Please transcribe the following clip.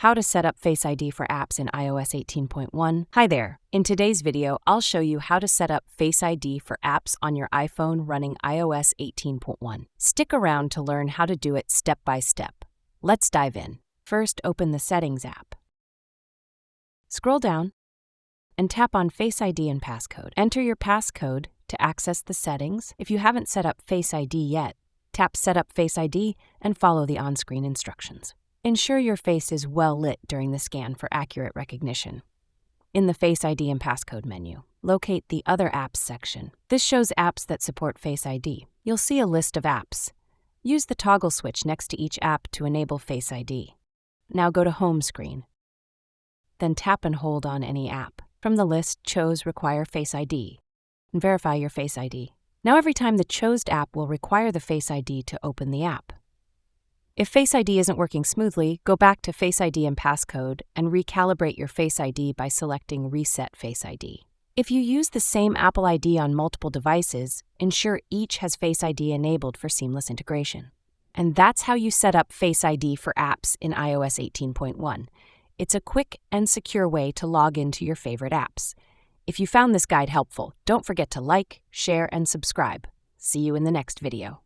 How to set up Face ID for apps in iOS 18.1. Hi there. In today's video, I'll show you how to set up Face ID for apps on your iPhone running iOS 18.1. Stick around to learn how to do it step by step. Let's dive in. First, open the Settings app. Scroll down and tap on Face ID and passcode. Enter your passcode to access the settings. If you haven't set up Face ID yet, tap Set up Face ID and follow the on-screen instructions. Ensure your face is well lit during the scan for accurate recognition. In the Face ID and passcode menu, locate the Other Apps section. This shows apps that support Face ID. You'll see a list of apps. Use the toggle switch next to each app to enable Face ID. Now go to Home Screen. Then tap and hold on any app. From the list, choose Require Face ID and verify your Face ID. Now every time the chosen app will require the Face ID to open the app. If Face ID isn't working smoothly, go back to Face ID and passcode and recalibrate your Face ID by selecting Reset Face ID. If you use the same Apple ID on multiple devices, ensure each has Face ID enabled for seamless integration. And that's how you set up Face ID for apps in iOS 18.1. It's a quick and secure way to log into your favorite apps. If you found this guide helpful, don't forget to like, share, and subscribe. See you in the next video.